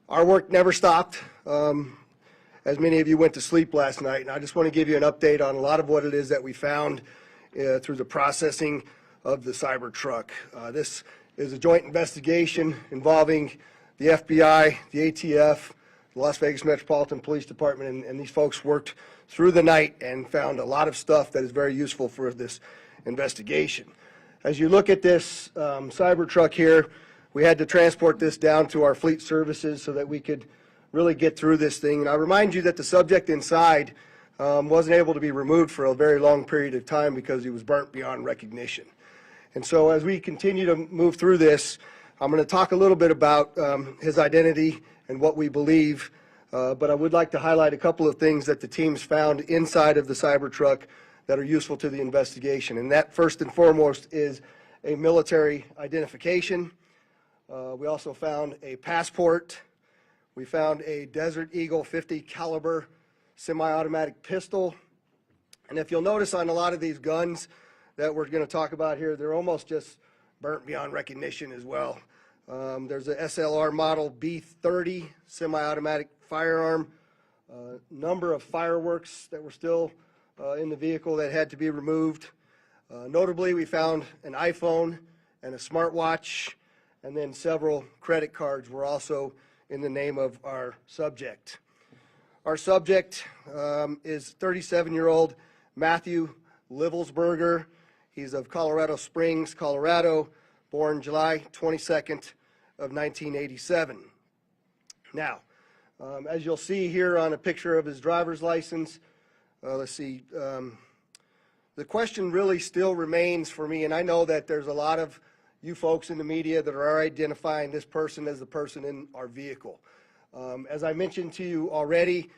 Our work never stopped. As many of you went to sleep last night, and I just want to give you an update on a lot of what it is that we found through the processing of the Cybertruck. This is a joint investigation involving the FBI, the ATF, the Las Vegas Metropolitan Police Department, and these folks worked through the night and found a lot of stuff that is very useful for this investigation. As you look at this Cybertruck here, we had to transport this down to our fleet services so that we could really get through this thing. And I remind you that the subject inside wasn't able to be removed for a very long period of time because he was burnt beyond recognition. And so as we continue to move through this, I'm going to talk a little bit about his identity and what we believe, but I would like to highlight a couple of things that the teams found inside of the Cybertruck that are useful to the investigation. And that, first and foremost, is a military identification. We also found a passport. We found a Desert Eagle 50 caliber semi-automatic pistol. And if you'll notice on a lot of these guns that we're going to talk about here, they're almost just burnt beyond recognition as well. There's a SLR model B30 semi-automatic firearm, number of fireworks that were still in the vehicle that had to be removed. Notably, we found an iPhone and a smartwatch, and then several credit cards were also in the name of our subject. Our subject is 37-year-old Matthew Livelsberger. He's of Colorado Springs, Colorado, born July 22nd of 1987. Now, as you'll see here on a picture of his driver's license, let's see, the question really still remains for me, and I know that there's a lot of you folks in the media that are identifying this person as the person in our vehicle. As I mentioned to you already,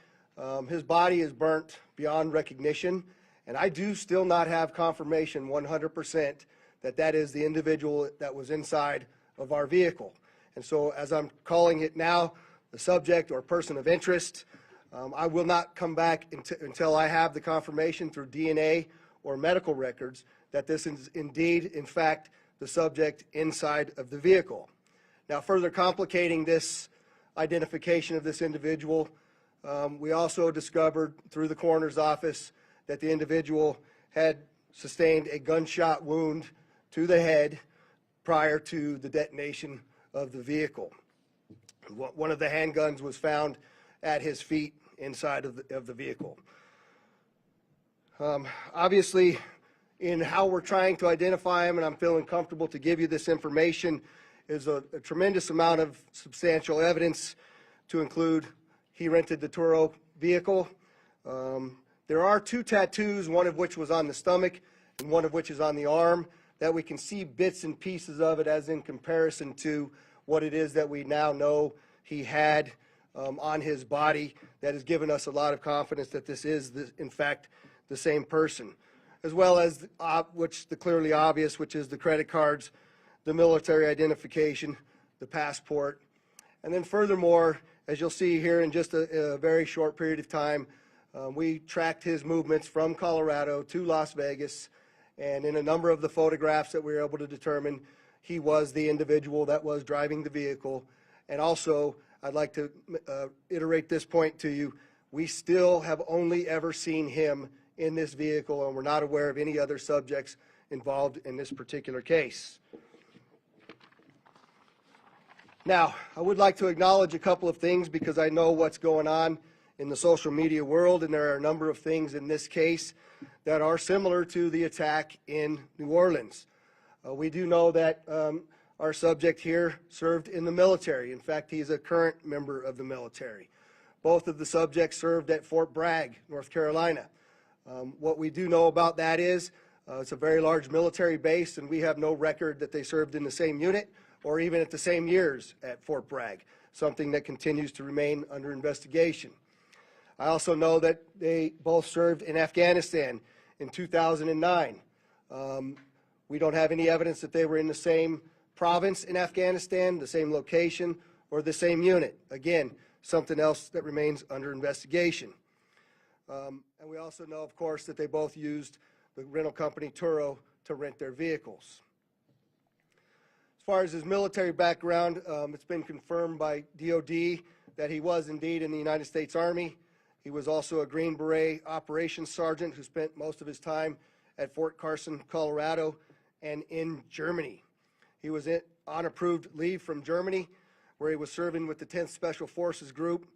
his body is burnt beyond recognition, and I do still not have confirmation 100% that that is the individual that was inside of our vehicle. And so as I'm calling it now, the subject or person of interest, I will not come back until I have the confirmation through DNA or medical records that this is indeed, in fact, the subject inside of the vehicle. Now, further complicating this identification of this individual, we also discovered through the coroner's office that the individual had sustained a gunshot wound to the head prior to the detonation of the vehicle. One of the handguns was found at his feet inside of the vehicle. Obviously, in how we're trying to identify him, and I'm feeling comfortable to give you this information, is a tremendous amount of substantial evidence to include he rented the Turo vehicle. There are 2 tattoos, one of which was on the stomach and one of which is on the arm, that we can see bits and pieces of it as in comparison to what it is that we now know he had on his body. That has given us a lot of confidence that this is, in fact, the same person, as well as the clearly obvious, which is the credit cards, the military identification, the passport. And then furthermore, as you'll see here in just a very short period of time, we tracked his movements from Colorado to Las Vegas, and in a number of the photographs that we were able to determine, he was the individual that was driving the vehicle. And also, I'd like to iterate this point to you. We still have only ever seen him in this vehicle, and we're not aware of any other subjects involved in this particular case. Now, I would like to acknowledge a couple of things because I know what's going on in the social media world, and there are a number of things in this case that are similar to the attack in New Orleans. We do know that our subject here served in the military. In fact, he's a current member of the military. Both of the subjects served at Fort Bragg, North Carolina. What we do know about that is it's a very large military base, and we have no record that they served in the same unit or even at the same years at Fort Bragg, something that continues to remain under investigation. I also know that they both served in Afghanistan in 2009. We don't have any evidence that they were in the same province in Afghanistan, the same location, or the same unit. Again, something else that remains under investigation. And we also know, of course, that they both used the rental company Turo to rent their vehicles. As far as his military background, it's been confirmed by DOD that he was indeed in the United States Army. He was also a Green Beret operations sergeant who spent most of his time at Fort Carson, Colorado, and in Germany. He was on approved leave from Germany, where he was serving with the 10th Special Forces Group.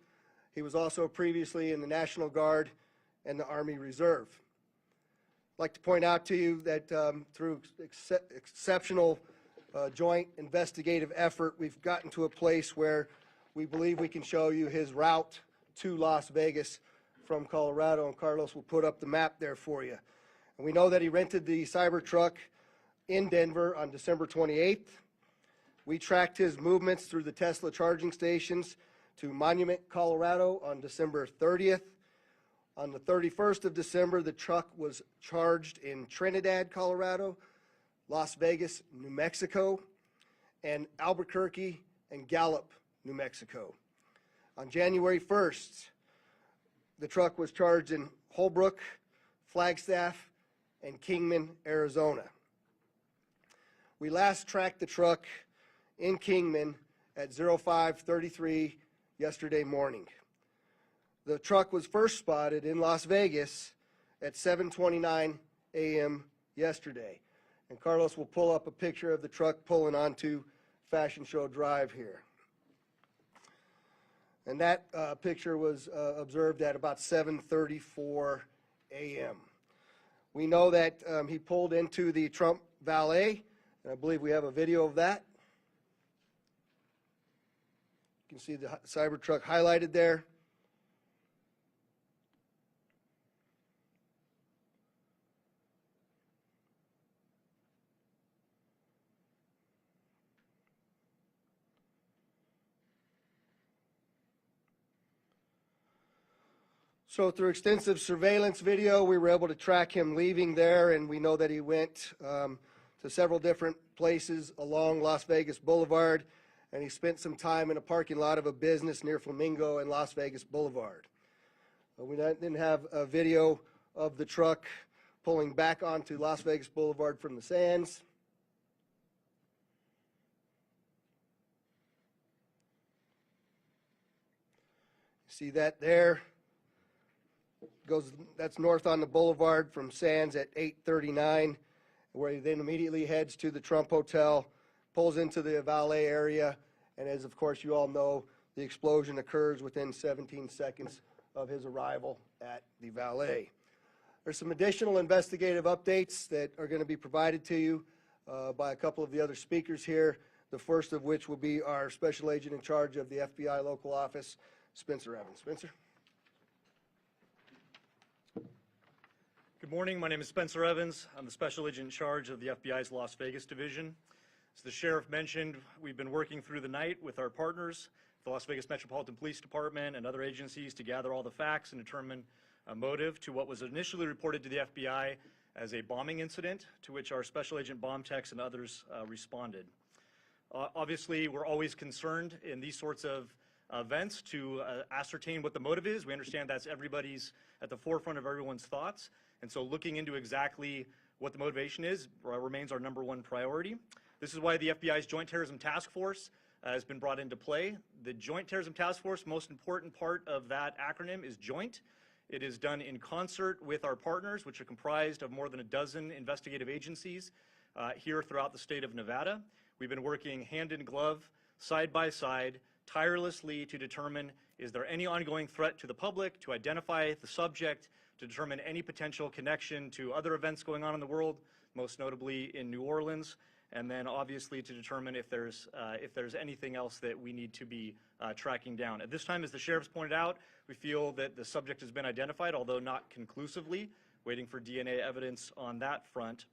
He was also previously in the National Guard and the Army Reserve. I'd like to point out to you that through exceptional joint investigative effort, we've gotten to a place where we believe we can show you his route to Las Vegas from Colorado, and Carlos will put up the map there for you. And we know that he rented the Cybertruck in Denver on December 28th. We tracked his movements through the Tesla charging stations to Monument, Colorado on December 30th. On the 31st of December, the truck was charged in Trinidad, Colorado, Las Vegas, New Mexico, and Albuquerque and Gallup, New Mexico. On January 1st, the truck was charged in Holbrook, Flagstaff, and Kingman, Arizona. We last tracked the truck in Kingman at 05:33 yesterday morning. The truck was first spotted in Las Vegas at 7:29 a.m. yesterday. And Carlos will pull up a picture of the truck pulling onto Fashion Show Drive here. And that picture was observed at about 7:34 a.m. We know that he pulled into the Trump Valet, and I believe we have a video of that. You can see the Cybertruck highlighted there. So through extensive surveillance video, we were able to track him leaving there, and we know that he went to several different places along Las Vegas Boulevard, and he spent some time in a parking lot of a business near Flamingo and Las Vegas Boulevard. We didn't have a video of the truck pulling back onto Las Vegas Boulevard from the sands. See that there? That's north on the boulevard from Sands at 8:39, where he then immediately heads to the Trump Hotel, pulls into the valet area, and as of course you all know, the explosion occurs within 17 seconds of his arrival at the valet. There's some additional investigative updates that are going to be provided to you by a couple of the other speakers here, the first of which will be our Special Agent in charge of the FBI local office, Spencer Evans. Spencer? Good morning. My name is Spencer Evans. I'm the Special Agent in charge of the FBI's Las Vegas Division. As the Sheriff mentioned, we've been working through the night with our partners, the Las Vegas Metropolitan Police Department and other agencies, to gather all the facts and determine a motive to what was initially reported to the FBI as a bombing incident, to which our Special Agent bomb techs and others responded. Obviously, we're always concerned in these sorts of events to ascertain what the motive is. We understand that's everybody's at the forefront of everyone's thoughts. And so looking into exactly what the motivation is remains our #1 priority. This is why the FBI's Joint Terrorism Task Force has been brought into play. The Joint Terrorism Task Force, most important part of that acronym is joint. It is done in concert with our partners, which are comprised of more than a dozen investigative agencies here throughout the state of Nevada. We've been working hand in glove, side by side, tirelessly to determine, is there any ongoing threat to the public, to identify the subject, to determine any potential connection to other events going on in the world, most notably in New Orleans, and then obviously to determine if there's anything else that we need to be tracking down. At this time, as the Sheriff's pointed out, we feel that the subject has been identified, although not conclusively, waiting for DNA evidence on that front.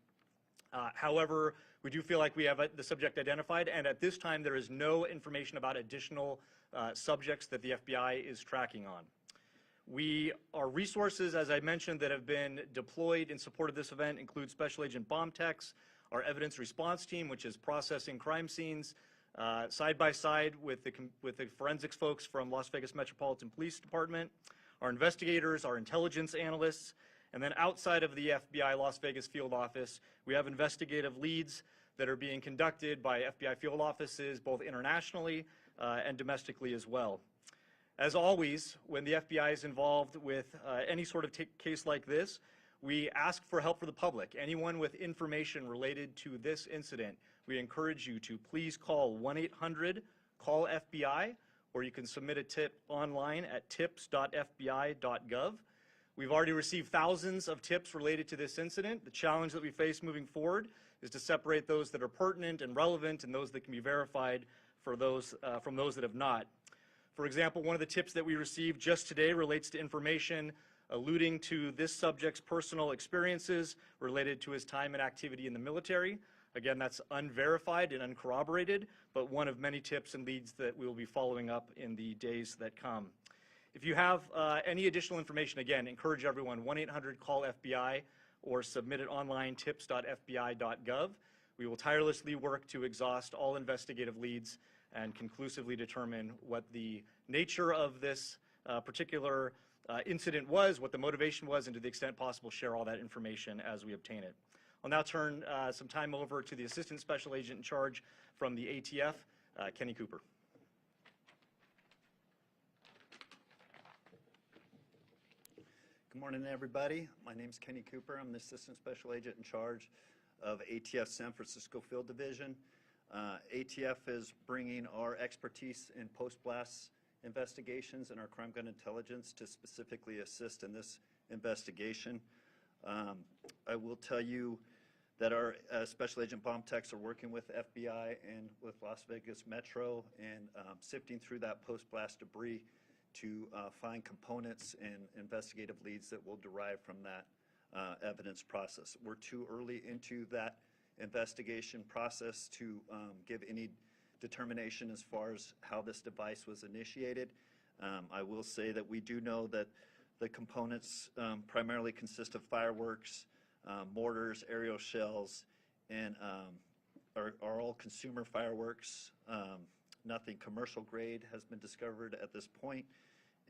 However, we do feel like we have the subject identified, and at this time there is no information about additional subjects that the FBI is tracking on. Our resources, as I mentioned, that have been deployed in support of this event include Special Agent bomb techs, our evidence response team, which is processing crime scenes, side by side with the forensics folks from Las Vegas Metropolitan Police Department, our investigators, our intelligence analysts, and then outside of the FBI Las Vegas field office, we have investigative leads that are being conducted by FBI field offices both internationally and domestically as well. As always, when the FBI is involved with any sort of case like this, we ask for help for the public. Anyone with information related to this incident, we encourage you to please call 1-800-CALL-FBI, or you can submit a tip online at tips.fbi.gov. We've already received thousands of tips related to this incident. The challenge that we face moving forward is to separate those that are pertinent and relevant and those that can be verified for those, from those that have not. For example, one of the tips that we received just today relates to information alluding to this subject's personal experiences related to his time and activity in the military. Again, that's unverified and uncorroborated, but one of many tips and leads that we will be following up in the days that come. If you have any additional information, again, encourage everyone, 1-800-CALL-FBI or submit it online, tips.fbi.gov. We will tirelessly work to exhaust all investigative leads and conclusively determine what the nature of this particular incident was, what the motivation was, and to the extent possible, share all that information as we obtain it. I'll now turn some time over to the Assistant Special Agent in charge from the ATF, Kenny Cooper. Good morning, everybody. My name is Kenny Cooper. I'm the Assistant Special Agent in charge of ATF San Francisco Field Division. ATF is bringing our expertise in post-blast investigations and our crime gun intelligence to specifically assist in this investigation. I will tell you that our Special Agent bomb techs are working with FBI and with Las Vegas Metro and sifting through that post-blast debris to find components and investigative leads that will derive from that evidence process. We're too early into that investigation process to give any determination as far as how this device was initiated. I will say that we do know that the components primarily consist of fireworks, mortars, aerial shells, and are all consumer fireworks. Nothing commercial grade has been discovered at this point,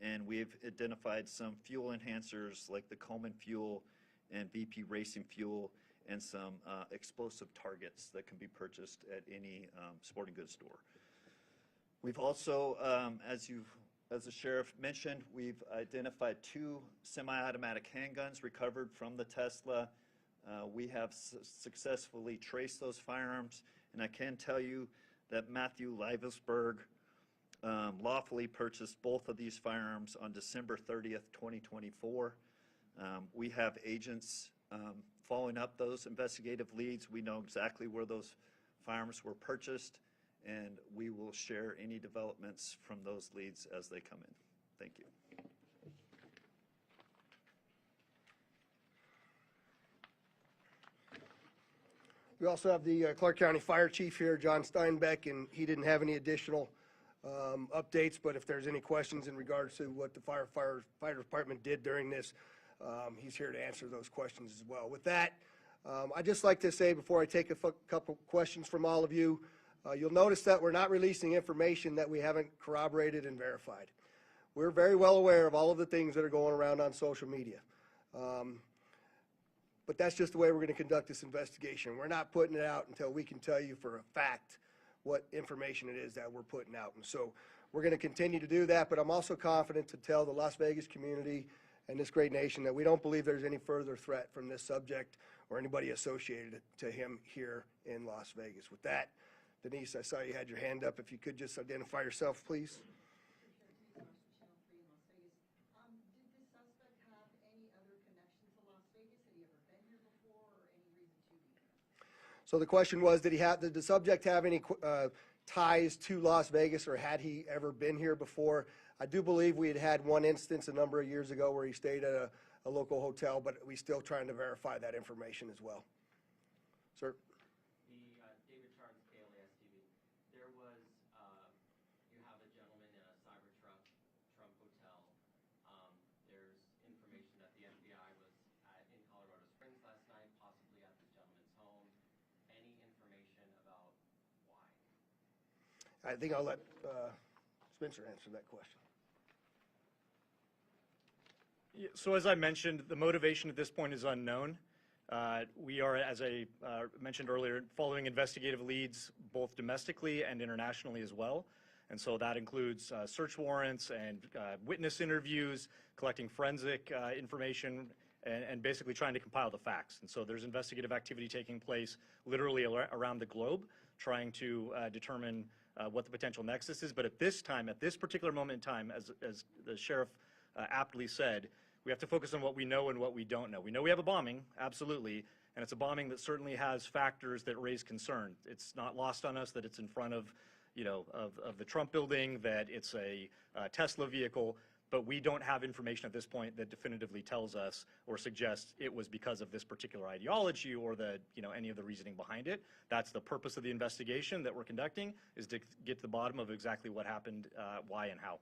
and we've identified some fuel enhancers like the Coleman fuel and VP racing fuel and some explosive targets that can be purchased at any sporting goods store. We've also, as the sheriff mentioned, we've identified 2 semi-automatic handguns recovered from the Tesla. We have successfully traced those firearms, and I can tell you that Matthew Livesberg lawfully purchased both of these firearms on December 30th, 2024. We have agents following up those investigative leads. We know exactly where those firearms were purchased, and we will share any developments from those leads as they come in. Thank you. We also have the Clark County Fire Chief here, John Steinbeck, and he didn't have any additional updates, but if there's any questions in regards to what the fire department did during this, he's here to answer those questions as well. With that, I'd just like to say before I take a couple questions from all of you, you'll notice that we're not releasing information that we haven't corroborated and verified. We're very well aware of all of the things that are going around on social media. But that's just the way we're going to conduct this investigation. We're not putting it out until we can tell you for a fact what information it is that we're putting out. And so we're going to continue to do that, but I'm also confident to tell the Las Vegas community and this great nation that we don't believe there's any further threat from this subject or anybody associated to him here in Las Vegas. With that, Denise, I saw you had your hand up. If you could just identify yourself, please. So the question was, did the subject have any ties to Las Vegas, or had he ever been here before? I do believe we had one instance a number of years ago where he stayed at a local hotel, but we're still trying to verify that information as well. Sir? David Charles, KLAS TV. There was, you have a gentleman in a Cybertruck, Trump Hotel. There's information that the FBI was in Colorado Springs last night, possibly at this gentleman's home. Any information about why? I think I'll let Spencer answer that question. So as I mentioned, the motivation at this point is unknown. We are, as I mentioned earlier, following investigative leads both domestically and internationally as well. And so that includes search warrants and witness interviews, collecting forensic information, and basically trying to compile the facts. And so there's investigative activity taking place literally around the globe, trying to determine what the potential nexus is. But at this time, at this particular moment in time, as the sheriff aptly said, we have to focus on what we know and what we don't know. We know we have a bombing, absolutely, and it's a bombing that certainly has factors that raise concern. It's not lost on us that it's in front of, of the Trump building, that it's a Tesla vehicle, but we don't have information at this point that definitively tells us or suggests it was because of this particular ideology or any of the reasoning behind it. That's the purpose of the investigation that we're conducting, is to get to the bottom of exactly what happened, why and how.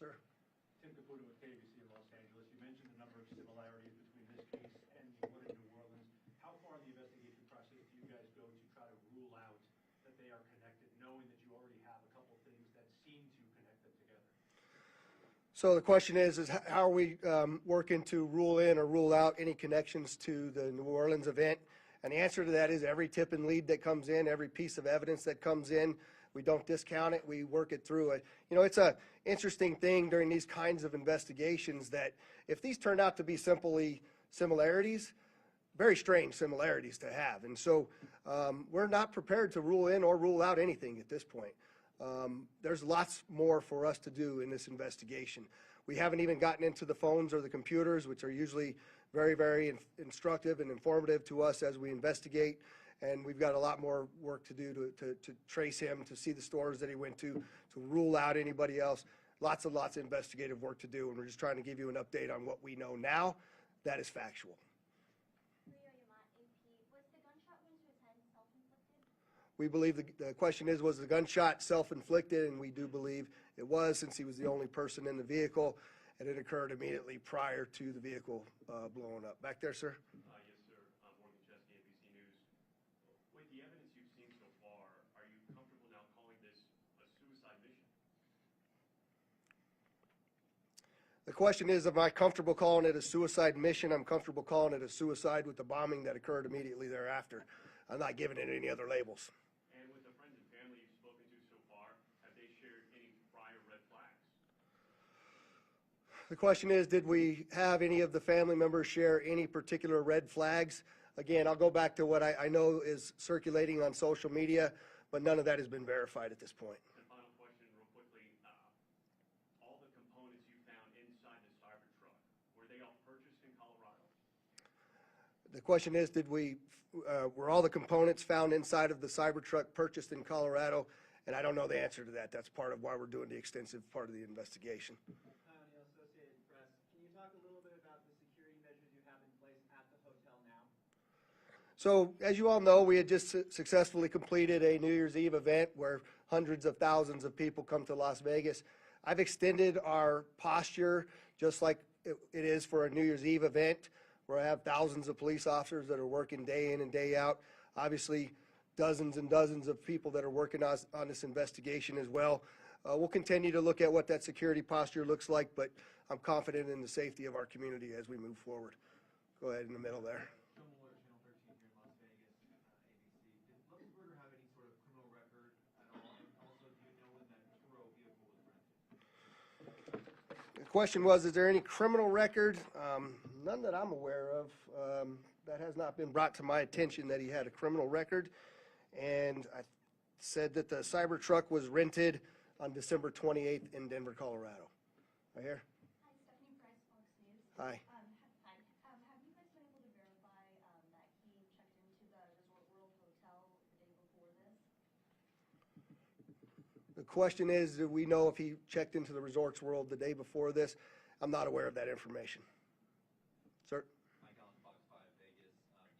Sir? Tim Caputo with KBC in Los Angeles. You mentioned a number of similarities between this case and the one in New Orleans. How far in the investigation process do you guys go to try to rule out that they are connected, knowing that you already have a couple things that seem to connect them together? So the question is how are we working to rule in or rule out any connections to the New Orleans event? And the answer to that is every tip and lead that comes in, every piece of evidence that comes in, we don't discount it, we work it through it. It's a interesting thing during these kinds of investigations that if these turned out to be simply similarities, very strange similarities to have. And so we're not prepared to rule in or rule out anything at this point. There's lots more for us to do in this investigation. We haven't even gotten into the phones or the computers, which are usually very, very instructive and informative to us as we investigate. And we've got a lot more work to do to trace him, to see the stores that he went to rule out anybody else. Lots of investigative work to do, and we're just trying to give you an update on what we know now that is factual. We believe the question is, was the gunshot self-inflicted? And we do believe it was, since he was the only person in the vehicle, and it occurred immediately prior to the vehicle blowing up. Back there, sir? Yes, sir. Morgan Chesky, ABC News. With the evidence you've seen so far, are you comfortable now calling this a suicide mission? The question is, am I comfortable calling it a suicide mission? I'm comfortable calling it a suicide with the bombing that occurred immediately thereafter. I'm not giving it any other labels. And with the friends and family you've spoken to so far, have they shared any prior red flags? The question is, did we have any of the family members share any particular red flags? Again, I'll go back to what I know is circulating on social media, but none of that has been verified at this point. And final question, real quickly. All the components you found inside the Cybertruck, were they all purchased in Colorado? The question is, were all the components found inside of the Cybertruck purchased in Colorado? And I don't know the answer to that. That's part of why we're doing the extensive part of the investigation. Associated Press. Can you talk a little bit about the security measures you have in place at the hotel now? So, as you all know, we had just successfully completed a New Year's Eve event where hundreds of thousands of people come to Las Vegas. I've extended our posture just like it is for a New Year's Eve event, where I have thousands of police officers that are working day in and day out. Obviously, dozens and dozens of people that are working on this investigation as well. We'll continue to look at what that security posture looks like, but I'm confident in the safety of our community as we move forward. Go ahead in the middle there. Channel 13 here in Las Vegas, ABC. Did Leopoldsburger have any sort of criminal record at all? And also, do you know when that Turo vehicle was rented? The question was, is there any criminal record? None that I'm aware of. That has not been brought to my attention that he had a criminal record. And I said that the Cybertruck was rented on December 28th in Denver, Colorado. Right here? Hi, Stephanie Price, Fox News. Hi. Hi. Have you guys been able to verify that he checked into the Resort World Hotel the day before this? The question is, do we know if he checked into the Resorts World the day before this? I'm not aware of that information. Sir? Mike Allen, Fox 5 Vegas.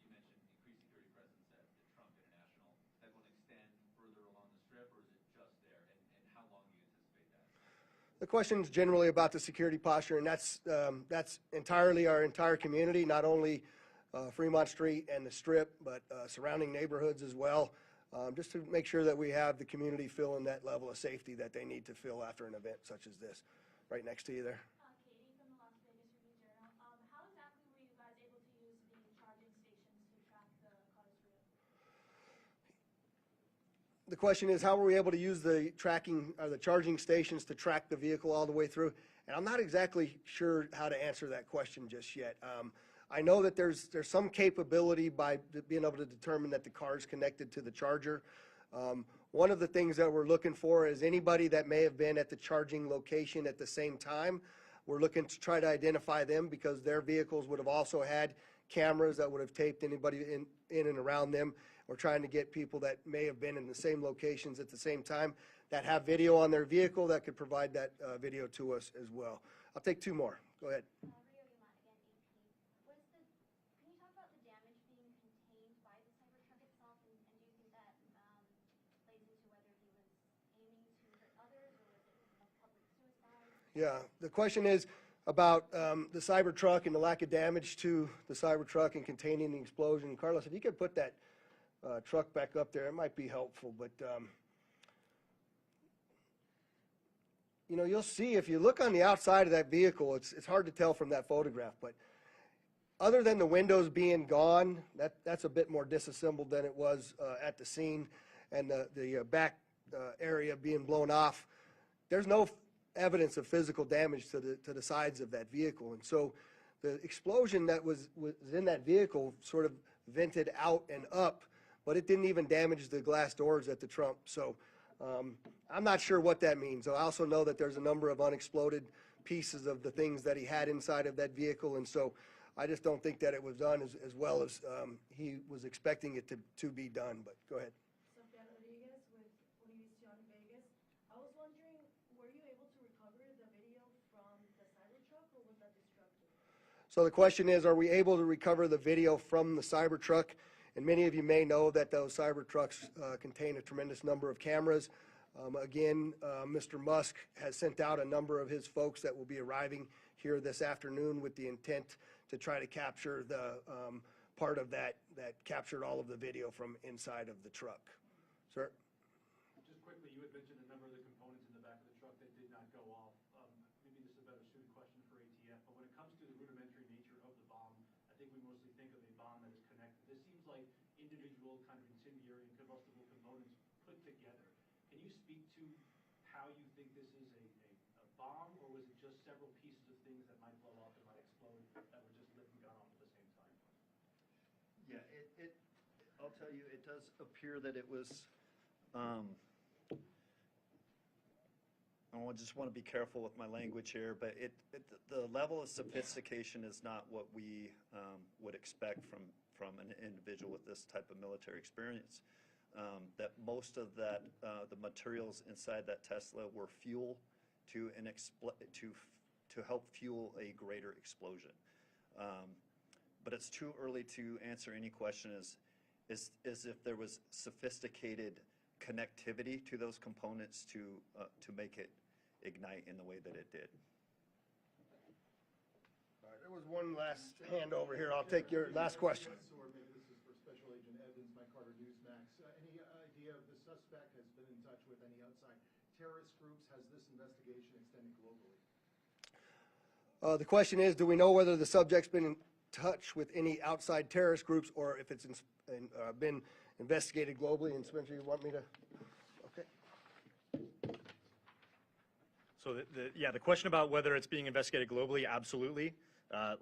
You mentioned increased security presence at the Trump International. Is that going to extend further along the Strip, or is it just there? And how long do you anticipate that? The question is generally about the security posture, and that's entirely our entire community, not only Fremont Street and the Strip, but surrounding neighborhoods as well, just to make sure that we have the community feeling that level of safety that they need to feel after an event such as this. Right next to you there. Katie from the Las Vegas Review-Journal. How exactly were you guys able to use the charging stations to track the cars route? the question is, how were we able to use the tracking, or the charging stations to track the vehicle all the way through? And I'm not exactly sure how to answer that question just yet. I know that there's some capability by being able to determine that the car is connected to the charger. One of the things that we're looking for is anybody that may have been at the charging location at the same time. We're looking to try to identify them because their vehicles would have also had cameras that would have taped anybody in and around them. We're trying to get people that may have been in the same locations at the same time that have video on their vehicle that could provide that video to us as well. I'll take two more. Go ahead. Rio Yuma, again, AP. Can you talk about the damage being contained by the Cybertruck itself, and do you think that plays into whether he was aiming to hurt others, or was it a public suicide? Yeah, the question is about the Cybertruck and the lack of damage to the Cybertruck and containing the explosion. Carlos, if you could put that truck back up there, it might be helpful. But you know, you'll see if you look on the outside of that vehicle, it's hard to tell from that photograph. But other than the windows being gone, that's a bit more disassembled than it was at the scene, and the back area being blown off. There's no evidence of physical damage to the sides of that vehicle. And so the explosion that was in that vehicle sort of vented out and up, but it didn't even damage the glass doors at the trunk. So I'm not sure what that means. I also know that there's a number of unexploded pieces of the things that he had inside of that vehicle, and so I just don't think that it was done as well as he was expecting it to be done. But go ahead. Sophia Rodriguez with Univision Vegas. I was wondering, were you able to recover the video from the Cybertruck, or was that destructive? So the question is, are we able to recover the video from the Cybertruck? And many of you may know that those Cybertrucks contain a tremendous number of cameras. Again, Mr. Musk has sent out a number of his folks that will be arriving here this afternoon with the intent to try to capture the part of that captured all of the video from inside of the truck. Sir? Just quickly, you had mentioned a number of the components in the back of the truck that did not go off. Maybe this is a better suited question for ATF, but when it comes to the rudimentary nature of the bomb, I think we mostly think of a bomb that is connected. This seems like individual kind of incendiary and combustible components put together. Can you speak to how you think this is a bomb, or was it just several pieces of things that might blow up and might explode that were just lit and gone off at the same time? Yeah, I'll tell you, it does appear that it was, I just want to be careful with my language here, but the level of sophistication is not what we would expect from an individual with this type of military experience. That most of that, the materials inside that Tesla were fuel to help fuel a greater explosion. But it's too early to answer any question as if there was sophisticated connectivity to those components to make it ignite in the way that it did. All right, there was one last hand over here. I'll take your last question. Or maybe this is for Special Agent Evans, Mike Carter, Newsmax. Any idea if the suspect has been in touch with any outside terrorist groups? Has this investigation extended globally? The question is, do we know whether the subject's been in touch with any outside terrorist groups, or if it's been investigated globally? And Spencer, you want me to? Okay. So the question about whether it's being investigated globally, absolutely.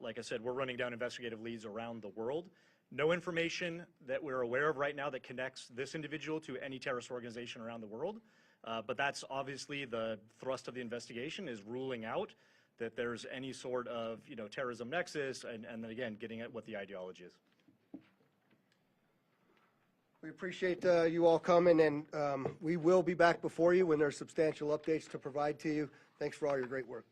Like I said, we're running down investigative leads around the world. No information that we're aware of right now that connects this individual to any terrorist organization around the world. But that's obviously the thrust of the investigation, is ruling out that there's any sort of terrorism nexus, and then again, getting at what the ideology is. We appreciate you all coming, and we will be back before you when there's substantial updates to provide to you. Thanks for all your great work.